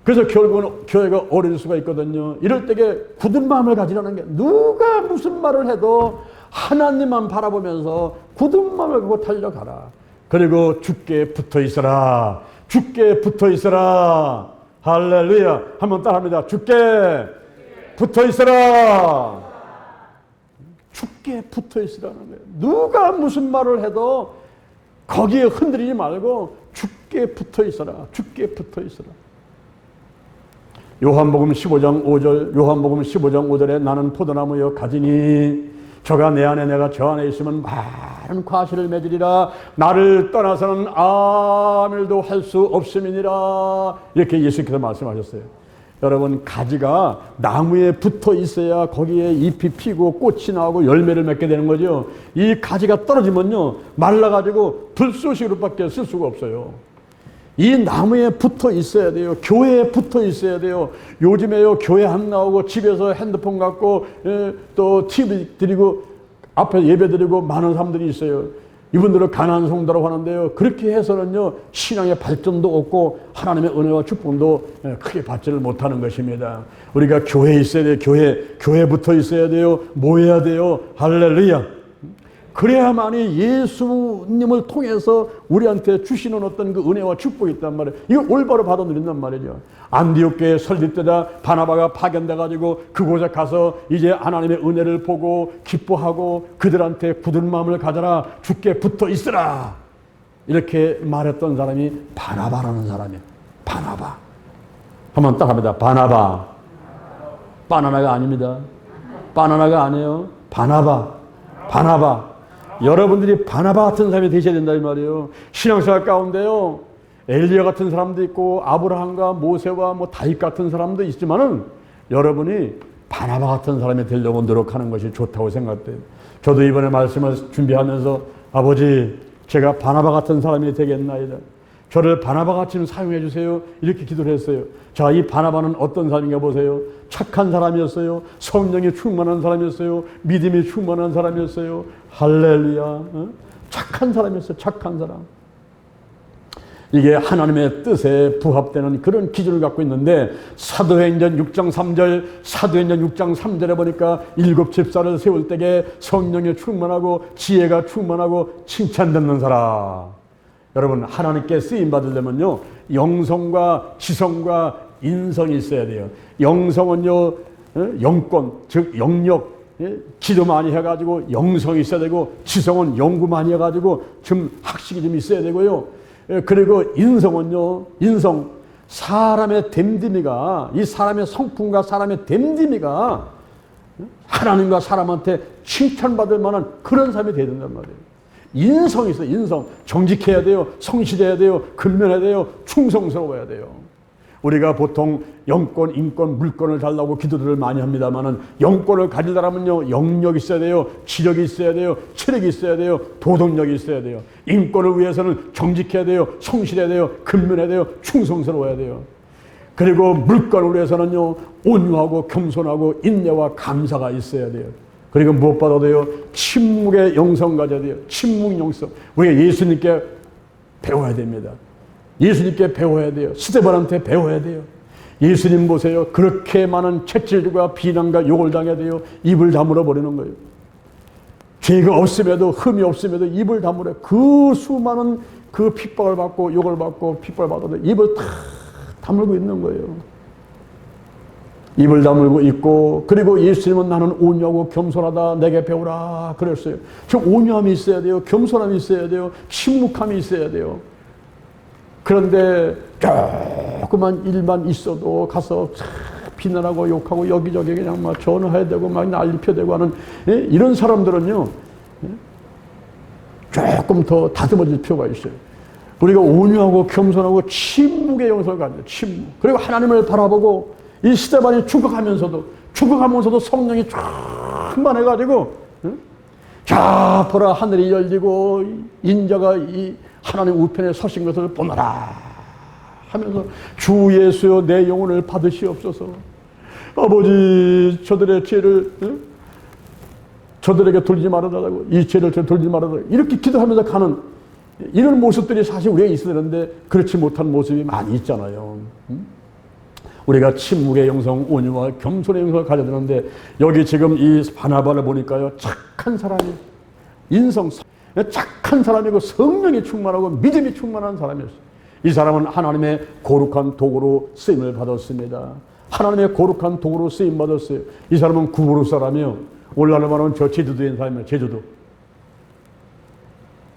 그래서 결국은 교회가 어려질 수가 있거든요. 이럴 때에 굳은 마음을 가지라는 게, 누가 무슨 말을 해도 하나님만 바라보면서 굳은 마음을 갖고 달려가라. 그리고 주께 붙어 있어라. 주께 붙어 있어라. 할렐루야. 한번 따라합니다. 주께 붙어 있어라. 주께 붙어 있으라는 거예요. 누가 무슨 말을 해도 거기에 흔들리지 말고 주께 붙어 있어라. 주께 붙어 있어라. 요한복음 15장 5절, 요한복음 15장 5절에 나는 포도나무여 가지니 저가 내 안에 내가 저 안에 있으면 많은 과실을 맺으리라. 나를 떠나서는 아무 일도 할 수 없음이니라. 이렇게 예수께서 말씀하셨어요. 여러분, 가지가 나무에 붙어 있어야 거기에 잎이 피고 꽃이 나오고 열매를 맺게 되는 거죠. 이 가지가 떨어지면요, 말라가지고 불쏘시개로밖에 쓸 수가 없어요. 이 나무에 붙어 있어야 돼요. 교회에 붙어 있어야 돼요. 요즘에요, 교회 안 나오고 집에서 핸드폰 갖고 또 TV 드리고 앞에 예배 드리고 많은 사람들이 있어요. 이분들은 가난한 성도라고 하는데요, 그렇게 해서는요 신앙의 발전도 없고 하나님의 은혜와 축복도 크게 받지를 못하는 것입니다. 우리가 교회에 있어야 돼요. 교회에 붙어 있어야 돼요. 모여야 돼요. 할렐루야. 그래야만이 예수님을 통해서 우리한테 주시는 어떤 그 은혜와 축복이 있단 말이에요. 이걸 올바로 받아들인단 말이죠. 안디옥 교회 설립 때다 바나바가 파견돼 가지고 그곳에 가서 이제 하나님의 은혜를 보고 기뻐하고 그들한테 굳은 마음을 가져라. 주께 붙어 있으라. 이렇게 말했던 사람이 바나바라는 사람이에요. 바나바. 한번 딱 합니다. 바나바. 바나나가 아닙니다. 바나나가 아니에요. 바나바. 바나바. 여러분들이 바나바 같은 사람이 되셔야 된다 이 말이에요. 신앙생활 가운데요, 엘리야 같은 사람도 있고 아브라함과 모세와 뭐 다윗 같은 사람도 있지만은 여러분이 바나바 같은 사람이 되려고 노력하는 것이 좋다고 생각돼요. 저도 이번에 말씀을 준비하면서 아버지, 제가 바나바 같은 사람이 되겠나이다. 저를 바나바같이 좀 사용해 주세요. 이렇게 기도를 했어요. 자, 이 바나바는 어떤 사람인가 보세요. 착한 사람이었어요. 성령이 충만한 사람이었어요. 믿음이 충만한 사람이었어요. 할렐루야. 착한 사람이었어요. 착한 사람. 이게 하나님의 뜻에 부합되는 그런 기준을 갖고 있는데, 사도행전 6장 3절, 사도행전 6장 3절에 보니까 7 집사를 세울 때에 성령이 충만하고 지혜가 충만하고 칭찬받는 사람. 여러분, 하나님께 쓰임 받으려면요, 영성과 지성과 인성이 있어야 돼요. 영성은요, 영권, 즉 영역, 기도 많이 해가지고 영성이 있어야 되고, 지성은 연구 많이 해가지고 좀 학식이 좀 있어야 되고요. 그리고 인성은요, 인성, 사람의 됨됨이가, 이 사람의 성품과 사람의 됨됨이가 하나님과 사람한테 칭찬받을 만한 그런 사람이 돼야 된단 말이에요. 인성이 있어요. 인성. 정직해야 돼요. 성실해야 돼요. 근면해야 돼요. 충성스러워야 돼요. 우리가 보통 영권, 인권, 물권을 달라고 기도들을 많이 합니다만은, 영권을 가지려면요, 영력이 있어야 돼요. 지력이 있어야 돼요. 체력이 있어야 돼요. 도덕력이 있어야 돼요. 인권을 위해서는 정직해야 돼요. 성실해야 돼요. 근면해야 돼요. 충성스러워야 돼요. 그리고 물권을 위해서는요, 온유하고 겸손하고 인내와 감사가 있어야 돼요. 그리고 무엇보다도요, 침묵의 영성 가져야 돼요. 침묵 영성. 우리가 예수님께 배워야 됩니다. 예수님께 배워야 돼요. 스데반한테 배워야 돼요. 예수님 보세요. 그렇게 많은 채찍과 비난과 욕을 당해야 돼요. 입을 다물어 버리는 거예요. 죄가 없음에도, 흠이 없음에도 입을 다물어. 그 수많은 그 핍박을 받고 욕을 받고 핍박을 받아도 입을 다 다물고 있는 거예요. 입을 다물고 있고, 그리고 예수님은 나는 온유하고 겸손하다, 내게 배우라 그랬어요. 저 온유함이 있어야 돼요. 겸손함이 있어야 돼요. 침묵함이 있어야 돼요. 그런데 조그만 일만 있어도 가서 비난하고 욕하고 여기저기 그냥 막 전화해야 되고 막 난리 펴대고 하는 이런 사람들은요, 조금 더 다듬어질 필요가 있어요. 우리가 온유하고 겸손하고 침묵의 영성을 가져요. 침묵. 그리고 하나님을 바라보고 이 스데반이 죽어가면서도 성령이 충만해가지고, 자, 보라, 하늘이 열리고 인자가 이 하나님 우편에 서신 것을 보너라 하면서, 주 예수여 내 영혼을 받으시옵소서. 아버지, 저들의 죄를 저들에게 돌리지 말아달라고, 이 죄를 돌리지 말아달라고, 이렇게 기도하면서 가는 이런 모습들이 사실 우리가 있어야 되는데 그렇지 못한 모습이 많이 있잖아요. 우리가 침묵의 영성, 온유와 겸손의 영성을 가져야 되는데, 여기 지금 이 바나바를 보니까요, 착한 사람이, 착한 사람이고 성령이 충만하고 믿음이 충만한 사람이었어요. 이 사람은 하나님의 거룩한 도구로 쓰임을 받았습니다. 하나님의 거룩한 도구로 쓰임 받았어요. 이 사람은 구부로 사람이요, 오늘날로 말하면 저 제주도에 있는 사람이에요. 제주도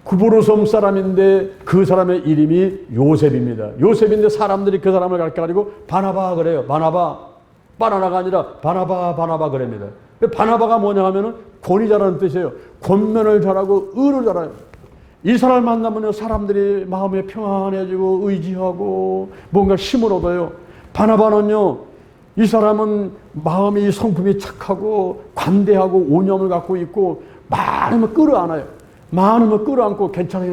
구부로섬 사람인데 그 사람의 이름이 요셉입니다. 요셉인데 사람들이 그 사람을 가르쳐가지고 바나바 그래요. 바나나가 아니라 바나바 그럽니다. 바나바가 뭐냐 하면은 권위 잘하는 뜻이에요. 권면을 잘하고 의를 잘해요. 이 사람을 만나면 사람들이 마음에 평안해지고 의지하고 뭔가 힘을 얻어요. 바나바는요, 이 사람은 마음이, 성품이 착하고 관대하고 오념을 갖고 있고, 많으면 끌어안아요. 많으면 끌어안고 괜찮아.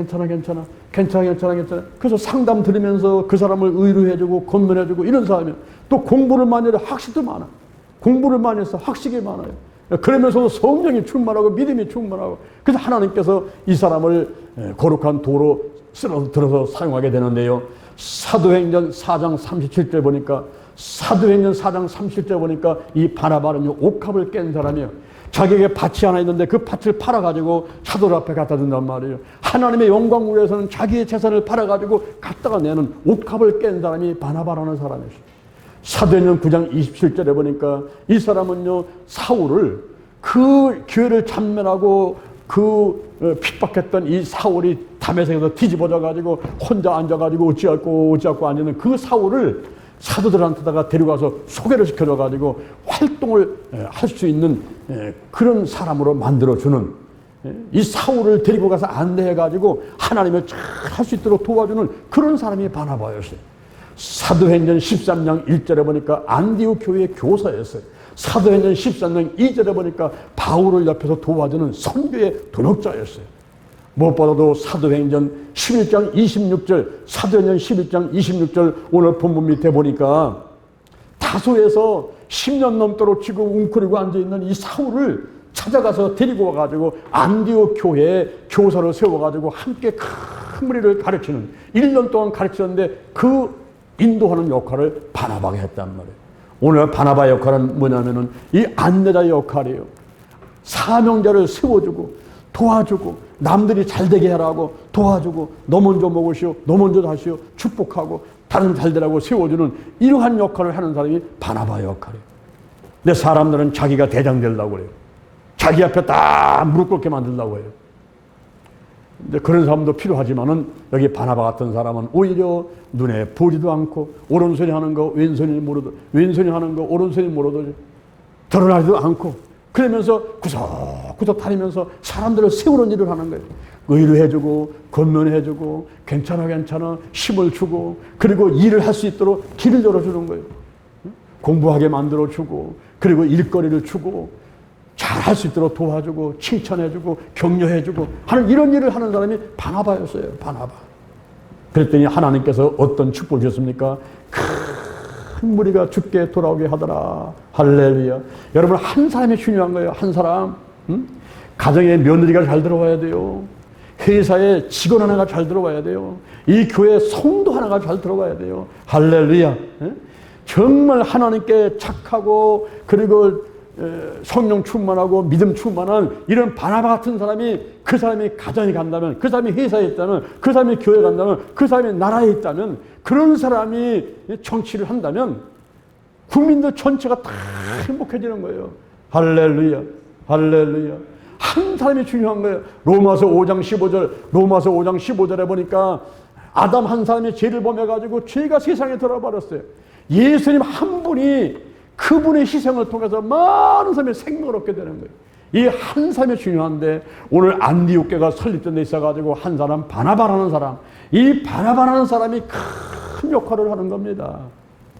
그래서 상담 들으면서 그 사람을 의료해주고 권면해주고 이런 사람이에요. 또 공부를 많이 해서 학식도 많아. 공부를 많이 해서 학식이 많아요. 그러면서도 성령이 충만하고 믿음이 충만하고, 그래서 하나님께서 이 사람을 거룩한 도로 들어서 사용하게 되는데요. 사도행전 4장 37절 보니까, 이 바나바는 옥합을 깬 사람이에요. 자기에게 밭이 하나 있는데 그 밭을 팔아가지고 사도들 앞에 갖다 준단 말이에요. 하나님의 영광을 위해서는 자기의 재산을 팔아가지고 갖다가 내는 옥합을 깬 사람이 바나바라는 사람이었어요. 사도행전 9장 27절에 보니까 이 사람은요, 사울을, 그 교회를 참멸하고 그 핍박했던 이 사울이 담에색에서 뒤집어져가지고 혼자 앉아가지고 어찌할꼬 앉는 그 사울을 사도들한테다가 데려가서 소개를 시켜줘가지고 활동을 할 수 있는 그런 사람으로 만들어주는, 이 사울을 데리고 가서 안내해가지고 하나님을 잘 할 수 있도록 도와주는 그런 사람이 바나바였어요. 사도행전 13장 1절에 보니까 안디옥 교회의 교사였어요. 사도행전 13장 2절에 보니까 바울을 옆에서 도와주는 선교의 동역자였어요. 무엇보다도 사도행전 11장 26절 오늘 본문 밑에 보니까 다소에서 10년 넘도록 지금 웅크리고 앉아있는 이 사울을 찾아가서 데리고 와가지고 안디옥 교회에 교사를 세워가지고 함께 큰 무리를 가르치는, 1년 동안 가르치는데 그 인도하는 역할을 바나바가 했단 말이에요. 오늘 바나바 역할은 뭐냐면은 이 안내자 역할이에요. 사명자를 세워주고 도와주고 남들이 잘되게 하라고 도와주고, 너 먼저 먹으시오, 너 먼저 하시오, 축복하고 다른 잘되라고 세워주는 이러한 역할을 하는 사람이 바나바 역할이에요. 근데 사람들은 자기가 대장 되려고 그래요. 자기 앞에 다 무릎 꿇게 만들려고 해요. 근데 그런 사람도 필요하지만은 여기 바나바 같은 사람은 오히려 눈에 보지도 않고 오른손이 하는 거 왼손이 하는 거 오른손이 모르도 드러나지도 않고, 그러면서 구석구석 다니면서 사람들을 세우는 일을 하는 거예요. 의료해주고 권면해주고 괜찮아 힘을 주고, 그리고 일을 할 수 있도록 길을 열어주는 거예요. 공부하게 만들어주고, 그리고 일거리를 주고 잘할 수 있도록 도와주고 칭찬해주고 격려해주고 하는 이런 일을 하는 사람이 바나바였어요. 바나바. 그랬더니 하나님께서 어떤 축복을 주셨습니까? 큰 무리가 주께 돌아오게 하더라. 할렐루야. 여러분, 한 사람이 중요한 거예요. 한 사람. 가정에 며느리가 잘 들어와야 돼요. 회사에 직원 하나가 잘 들어와야 돼요. 이 교회 성도 하나가 잘 들어와야 돼요. 할렐루야. 정말 하나님께 착하고, 그리고 성령 충만하고 믿음 충만한 이런 바나바 같은 사람이, 그 사람이 가정에 간다면, 그 사람이 회사에 있다면, 그 사람이 교회에 간다면, 그 사람이 나라에 있다면, 그런 사람이 정치를 한다면 국민들 전체가 다 행복해지는 거예요. 할렐루야. 할렐루야. 한 사람이 중요한 거예요. 로마서 5장 15절에 보니까 아담 한 사람이 죄를 범해가지고 죄가 세상에 들어버렸어요. 예수님 한 분이 그분의 희생을 통해서 많은 사람이 생명을 얻게 되는 거예요. 이 한 사람이 중요한데, 오늘 안디옥 교회가 설립된 데 있어가지고 한 사람, 바나바라는 사람, 이 바나바라는 사람이 큰 역할을 하는 겁니다.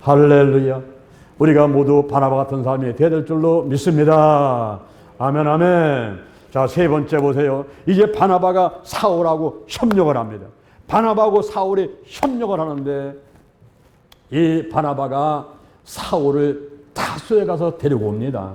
할렐루야. 우리가 모두 바나바 같은 사람이 되어야 될 줄로 믿습니다. 아멘, 아멘. 자, 세 번째 보세요. 이제 바나바가 사울하고 협력을 합니다. 바나바하고 사울이 협력을 하는데 이 바나바가 사울을 타수에 가서 데리고 옵니다.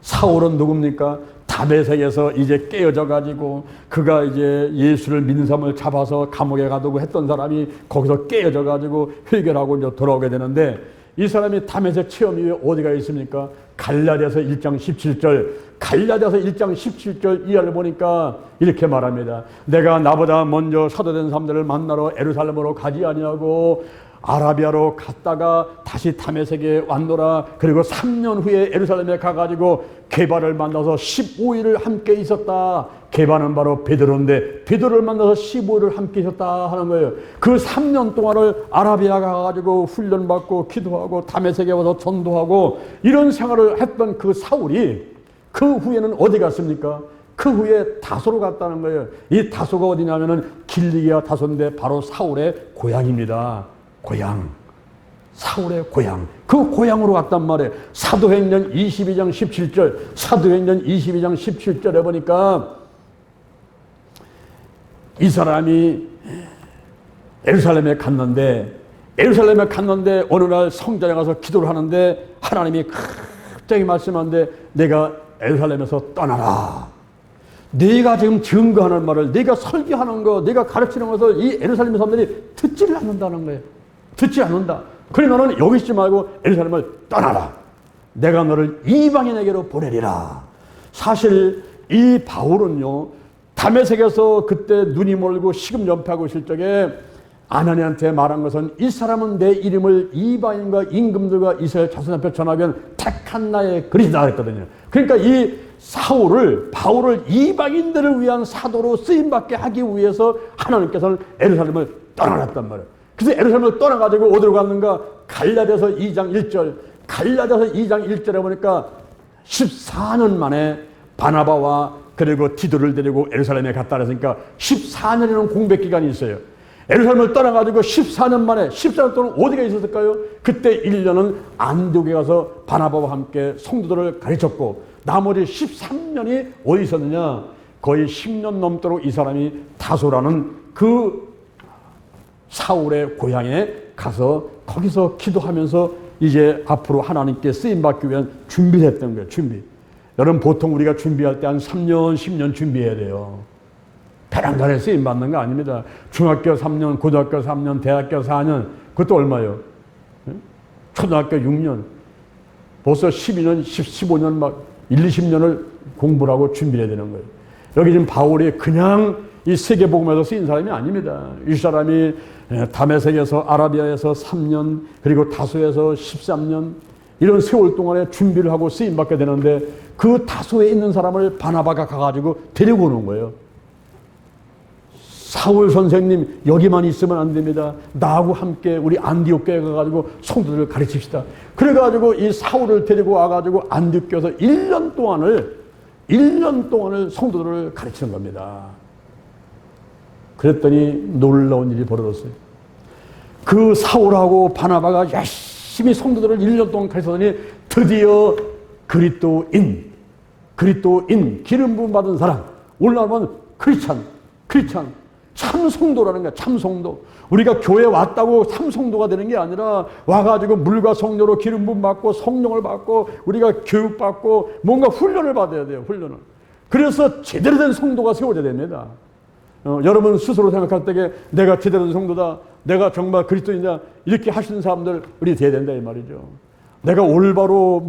사울은 누굽니까? 다메섹에서 이제 깨어져 가지고 그가 이제 예수를 믿는 사람을 잡아서 감옥에 가두고 했던 사람이 거기서 깨어져 가지고 회개하고 이제 돌아오게 되는데 이 사람이 다메섹 체험 이후에 어디가 있습니까? 갈라디아서 1장 17절, 갈라디아서 1장 17절 이하를 보니까 이렇게 말합니다. 내가 나보다 먼저 사도된 사람들을 만나러 에루살렘으로 가지 아니하고 아라비아로 갔다가 다시 다메섹에 왔노라. 그리고 3년 후에 에루살렘에 가가지고 게바를 만나서 15일을 함께 있었다. 게바는 바로 베드로인데 베드로를 만나서 15일을 함께 있었다 하는 거예요. 그 3년 동안을 아라비아 가가지고 훈련받고 기도하고 다메섹에 와서 전도하고 이런 생활을 했던 그 사울이 그 후에는 어디 갔습니까? 그 후에 다소로 갔다는 거예요. 이 다소가 어디냐면은 길리기아 다소인데 바로 사울의 고향입니다. 고향, 사울의 고향. 그 고향으로 갔단 말이에요. 사도행전 22장 17절, 사도행전 22장 17절에 보니까 이 사람이 예루살렘에 갔는데 어느 날 성전에 가서 기도를 하는데 하나님이 갑자기 말씀하는데 내가 예루살렘에서 떠나라. 네가 지금 증거하는 말을, 네가 설교하는 거, 네가 가르치는 것을 이 예루살렘 사람들이 듣지를 않는다는 거예요. 듣지 않는다. 그래 너는 여기 있지 말고 예루살렘을 떠나라. 내가 너를 이방인에게로 보내리라. 사실 이 바울은요, 다메섹에서 그때 눈이 멀고 시금 연패하고 있을 적에 아나니한테 말한 것은 이 사람은 내 이름을 이방인과 임금들과 이스라엘 자손 앞에 전하기엔 택한 나의 그리스도다 했거든요. 그러니까 이 바울을 이방인들을 위한 사도로 쓰임받게 하기 위해서 하나님께서는 예루살렘을 떠나놨단 말이에요. 그래서 예루살렘을 떠나가지고 어디로 갔는가? 갈라디아서 2장 1절, 갈라디아서 2장 1절에 보니까 14년 만에 바나바와 그리고 디도를 데리고 예루살렘에 갔다 그랬으니까 14년이라는 공백 기간이 있어요. 예루살렘을 떠나가지고 14년 만에 14년 동안 어디가 있었을까요? 그때 1년은 안디옥에 가서 바나바와 함께 성도들을 가르쳤고 나머지 13년이 어디 있었느냐? 거의 10년 넘도록 이 사람이 다소라는 그 사울의 고향에 가서 거기서 기도하면서 이제 앞으로 하나님께 쓰임받기 위한 준비를 했던 거예요. 준비. 여러분 보통 우리가 준비할 때 한 3년, 10년 준비해야 돼요. 배란간에 쓰임받는 거 아닙니다. 중학교 3년, 고등학교 3년, 대학교 4년 그것도 얼마예요? 초등학교 6년. 벌써 12년, 15년 막 1, 20년을 공부를 하고 준비를 해야 되는 거예요. 여기 지금 바울이 그냥 이 세계복음에서 쓰인 사람이 아닙니다. 이 사람이 다메섹에서 아라비아에서 3년 그리고 다소에서 13년 이런 세월 동안에 준비를 하고 쓰임받게 되는데 그 다소에 있는 사람을 바나바가 가가지고 데리고 오는 거예요. 사울 선생님 여기만 있으면 안 됩니다. 나하고 함께 우리 안디옥 교회 가가지고 성도들을 가르칩시다. 그래가지고 이 사울을 데리고 와가지고 안디옥 교회에서 1년 동안을 성도들을 가르치는 겁니다. 그랬더니 놀라운 일이 벌어졌어요. 그 사울하고 바나바가 열심히 성도들을 1년 동안 가르쳤더니 드디어 그리스도인 기름 부음 받은 사람 올라오면 크리스찬 참 성도라는 거야. 참 성도. 우리가 교회 왔다고 참 성도가 되는 게 아니라 와가지고 물과 성령으로 기름 부음 받고 성령을 받고 우리가 교육받고 뭔가 훈련을 받아야 돼요. 훈련을. 그래서 제대로 된 성도가 세워져야 됩니다. 여러분 스스로 생각할 때에 내가 제대로 된 성도다, 내가 정말 그리스도인이냐 이렇게 하시는 사람들 우리 돼야 된다 이 말이죠. 내가 올바로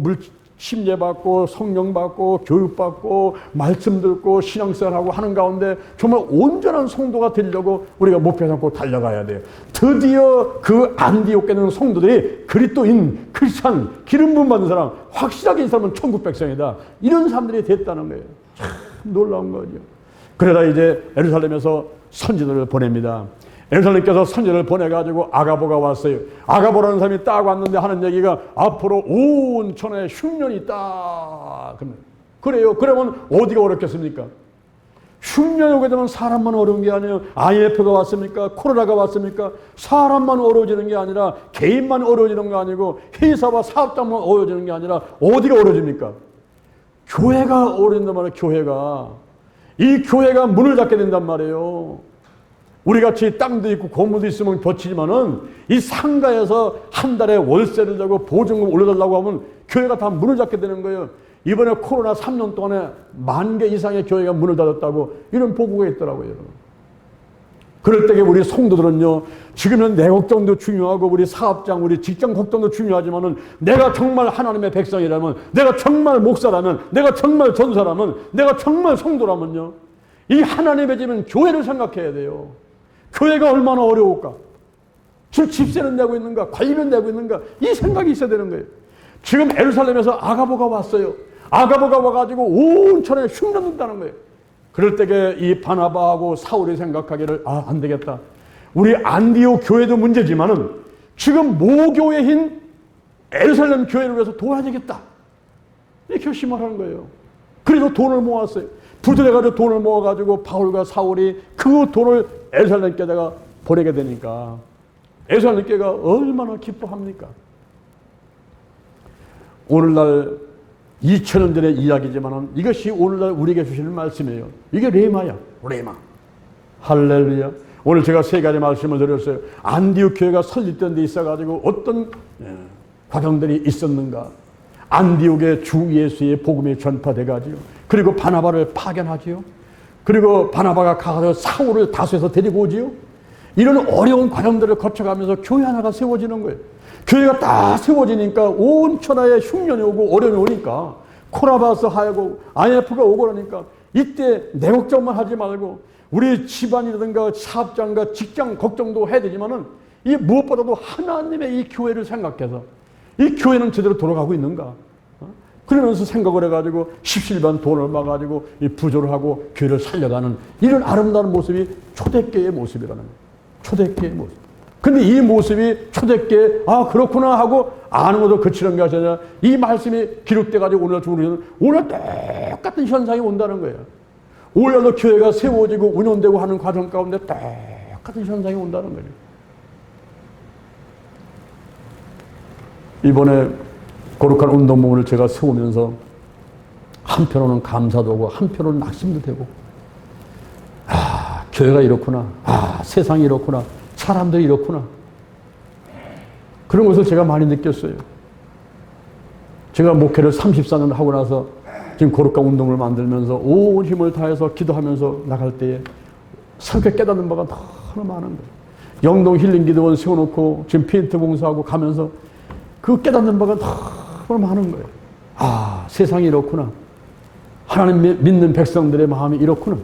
심례받고 성령받고 교육받고 말씀 듣고 신앙생활하고 하는 가운데 정말 온전한 성도가 되려고 우리가 목표 삼고 달려가야 돼요. 드디어 그 안디옥에 있는 성도들이 그리스도인, 크리스찬, 기름 부음 받은 사람, 확실하게 이 사람은 천국 백성이다. 이런 사람들이 됐다는 거예요. 참 놀라운 거죠. 그러다 이제 예루살렘에서 선지자를 보냅니다. 예루살렘께서 선지자를 보내가지고 아가보가 왔어요. 아가보라는 사람이 딱 왔는데 하는 얘기가 앞으로 온 천하에 흉년이 있다. 그래요. 그러면 어디가 어렵겠습니까? 흉년이 오게 되면 사람만 어려운 게 아니에요. IMF가 왔습니까? 코로나가 왔습니까? 사람만 어려워지는 게 아니라 개인만 어려워지는 게 아니고 회사와 사업장만 어려워지는 게 아니라 어디가 어려워집니까? 교회가 어려진단 말이에요. 교회가. 이 교회가 문을 닫게 된단 말이에요. 우리같이 땅도 있고 건물도 있으면 버티지만은 이 상가에서 한 달에 월세를 내고 보증금 올려달라고 하면 교회가 다 문을 닫게 되는 거예요. 이번에 코로나 3년 동안에 10,000개 이상의 교회가 문을 닫았다고 이런 보고가 있더라고요. 그럴 때에 우리 성도들은요, 지금은 내 걱정도 중요하고 우리 사업장, 우리 직장 걱정도 중요하지만은 내가 정말 하나님의 백성이라면, 내가 정말 목사라면, 내가 정말 전사라면, 내가 정말 성도라면요, 이 하나님의 집은 교회를 생각해야 돼요. 교회가 얼마나 어려울까? 지금 집세는 내고 있는가? 관리는 내고 있는가? 이 생각이 있어야 되는 거예요. 지금 예루살렘에서 아가보가 왔어요. 아가보가 와가지고 온 천에 흉년된다는 거예요. 그럴 때에 이 바나바하고 사울이 생각하기를, 안 되겠다. 우리 안디옥 교회도 문제지만은 지금 모교회인 예루살렘 교회를 위해서 도와야 되겠다. 이렇게 결심을 하는 거예요. 그래서 돈을 모았어요. 부들해가지고 돈을 모아가지고 바울과 사울이 그 돈을 예루살렘 교회에다가 보내게 되니까 예루살렘 교회가 얼마나 기뻐합니까? 오늘날 2000년 전의 이야기지만 이것이 오늘날 우리에게 주시는 말씀이에요. 이게 레마야. 레마. 할렐루야. 오늘 제가 3가지 말씀을 드렸어요. 안디옥 교회가 설립된 데 있어가지고 어떤 과정들이 있었는가. 안디옥의 주 예수의 복음이 전파돼가지고 그리고 바나바를 파견하지요. 그리고 바나바가 가서 사울을 다수에서 데리고 오지요. 이런 어려운 과정들을 거쳐가면서 교회 하나가 세워지는 거예요. 교회가 다 세워지니까 온 천하에 흉년이 오고 어려움이 오니까 코로나바이러스 하고 IMF가 오고 그러니까 이때 내 걱정만 하지 말고 우리 집안이라든가 사업장과 직장 걱정도 해야 되지만은 이 무엇보다도 하나님의 이 교회를 생각해서 이 교회는 제대로 돌아가고 있는가? 그러면서 생각을 해가지고 십실반 돈을 모아가지고 이 부조를 하고 교회를 살려가는 이런 아름다운 모습이 초대교회의 모습이라는 거예요. 초대교회의 모습. 근데 이 모습이 초대교회, 그렇구나 하고 아는 것도 그치는 게 아니라 이 말씀이 기록돼가지고 오늘 주는 오늘 똑같은 현상이 온다는 거예요. 오늘도 교회가 세워지고 운영되고 하는 과정 가운데 똑같은 현상이 온다는 거예요. 이번에 거룩한 운동본을 제가 세우면서 한편으로는 감사도 하고 한편으로는 낙심도 되고 교회가 이렇구나. 세상이 이렇구나. 사람들이 이렇구나. 그런 것을 제가 많이 느꼈어요. 제가 목회를 34년 하고 나서 지금 거룩한 운동을 만들면서 온 힘을 다해서 기도하면서 나갈 때에 새롭게 깨닫는 바가 너무 많은 거예요. 영동 힐링 기도원 세워놓고 지금 페인트 봉사하고 가면서 그 깨닫는 바가 너무 많은 거예요. 세상이 이렇구나. 하나님 믿는 백성들의 마음이 이렇구나.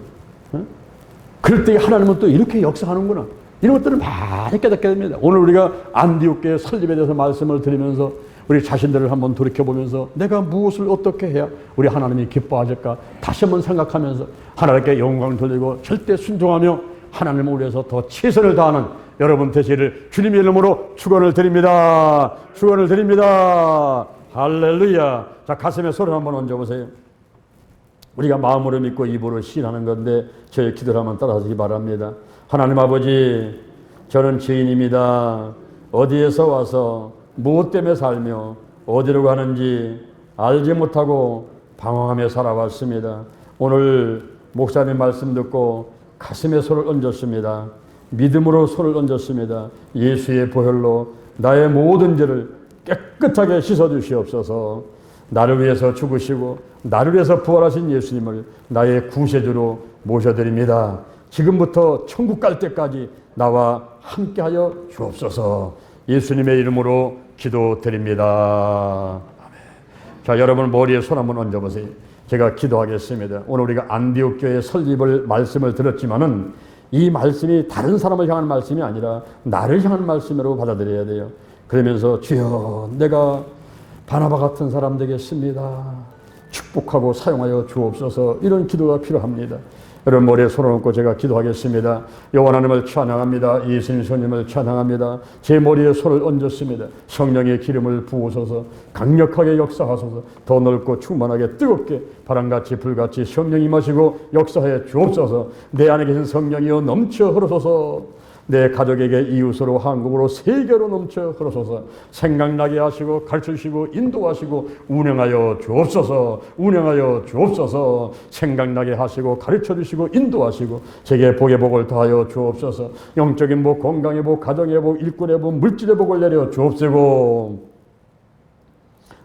그럴 때 하나님은 또 이렇게 역사하는구나. 이런 것들을 많이 깨닫게 됩니다. 오늘 우리가 안디옥 교회 설립에 대해서 말씀을 드리면서 우리 자신들을 한번 돌이켜보면서 내가 무엇을 어떻게 해야 우리 하나님이 기뻐하실까 다시 한번 생각하면서 하나님께 영광을 돌리고 절대 순종하며 하나님을 위해서 더 최선을 다하는 여러분 되시기를 주님의 이름으로 축원을 드립니다. 축원을 드립니다. 할렐루야. 자, 가슴에 손을 한번 얹어보세요. 우리가 마음으로 믿고 입으로 시인하는 건데 저의 기도를 한번 따라하시기 바랍니다. 하나님 아버지, 저는 죄인입니다. 어디에서 와서 무엇 때문에 살며 어디로 가는지 알지 못하고 방황하며 살아왔습니다. 오늘 목사님 말씀 듣고 가슴에 손을 얹었습니다. 믿음으로 손을 얹었습니다. 예수의 보혈로 나의 모든 죄를 깨끗하게 씻어주시옵소서. 나를 위해서 죽으시고 나를 위해서 부활하신 예수님을 나의 구세주로 모셔드립니다. 지금부터 천국 갈 때까지 나와 함께하여 주옵소서. 예수님의 이름으로 기도드립니다. 아멘. 자, 여러분 머리에 손 한번 얹어보세요. 제가 기도하겠습니다. 오늘 우리가 안디옥 교회 설립을 말씀을 들었지만은 이 말씀이 다른 사람을 향한 말씀이 아니라 나를 향한 말씀으로 받아들여야 돼요. 그러면서 주여, 내가 바나바 같은 사람 되겠습니다. 축복하고 사용하여 주옵소서. 이런 기도가 필요합니다. 여러분 머리에 손을 얹고 제가 기도하겠습니다. 여호와 하나님을 찬양합니다. 예수님 성령님을 찬양합니다. 제 머리에 손을 얹었습니다. 성령의 기름을 부으소서. 강력하게 역사하소서. 더 넓고 충만하게 뜨겁게 바람같이 불같이 성령이 임하시고 역사해 주옵소서. 내 안에 계신 성령이여 넘쳐 흐르소서. 내 가족에게 이웃으로 한국으로 세계로 넘쳐 흐르소서. 생각나게 하시고 가르치시고 인도하시고 운행하여 주옵소서. 운행하여 주옵소서. 생각나게 하시고 가르쳐주시고 인도하시고 제게 복의 복을 더하여 주옵소서. 영적인 복, 건강의 복, 가정의 복, 일꾼의 복, 물질의 복을 내려 주옵시고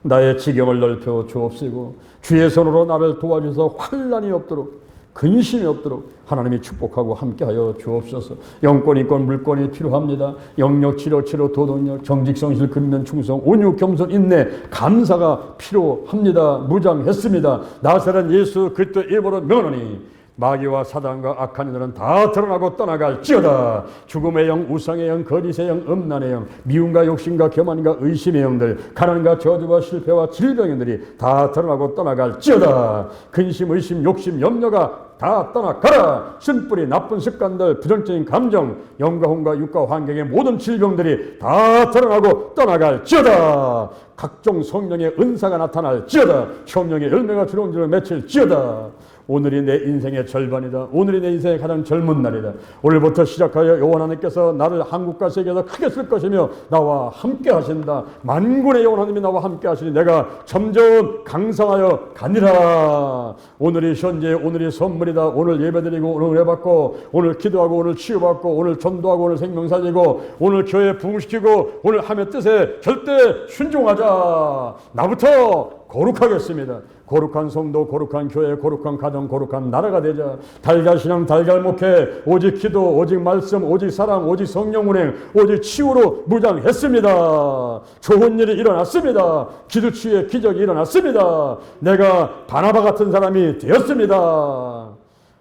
나의 지경을 넓혀 주옵시고 주의 손으로 나를 도와주셔서 환난이 없도록 근심이 없도록 하나님이 축복하고 함께하여 주옵소서. 영권, 인권, 물권이 필요합니다. 영역, 치료, 도덕력, 정직, 성실, 근면, 충성, 온유, 겸손, 인내, 감사가 필요합니다. 무장했습니다. 나사렛 예수 그리스도 이름으로 명하노니 마귀와 사단과 악한 이들은 다 드러나고 떠나갈지어다. 죽음의 영, 우상의 영, 거짓의 영, 음란의 영, 미움과 욕심과 교만과 의심의 영들, 가난과 저주와 실패와 질병의 영들이 다 드러나고 떠나갈지어다. 근심, 의심, 욕심, 염려가 다 떠나가라. 쓴뿌리, 나쁜 습관들, 부정적인 감정, 영과 혼과 육과 환경의 모든 질병들이 다 드러나고 떠나갈지어다. 각종 성령의 은사가 나타날지어다. 성령의 열매가 주렁주렁 맺힐지어다. 오늘이 내 인생의 절반이다. 오늘이 내 인생의 가장 젊은 날이다. 오늘부터 시작하여 여호와 하나님께서 나를 한국과 세계에서 크게 쓸 것이며 나와 함께 하신다. 만군의 여호와 하나님이 나와 함께 하시니 내가 점점 강성하여 가니라. 오늘이 현재, 오늘이 선물이다. 오늘 예배드리고 오늘 은혜받고 오늘 기도하고 오늘 치유받고 오늘 전도하고 오늘 생명 살리고 오늘 교회 부흥시키고 오늘 하나님의 뜻에 절대 순종하자. 나부터 거룩하겠습니다. 거룩한 성도, 거룩한 교회, 거룩한 가정, 거룩한 나라가 되자. 달걀신앙, 달걀목회, 오직 기도, 오직 말씀, 오직 사랑, 오직 성령 운행, 오직 치유로 무장했습니다. 좋은 일이 일어났습니다. 기도치유의 기적이 일어났습니다. 내가 바나바 같은 사람이 되었습니다.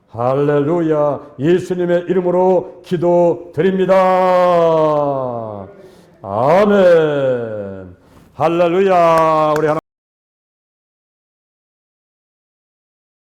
할렐루야. 예수님의 이름으로 기도드립니다. 아멘. 할렐루야. 우리 하나님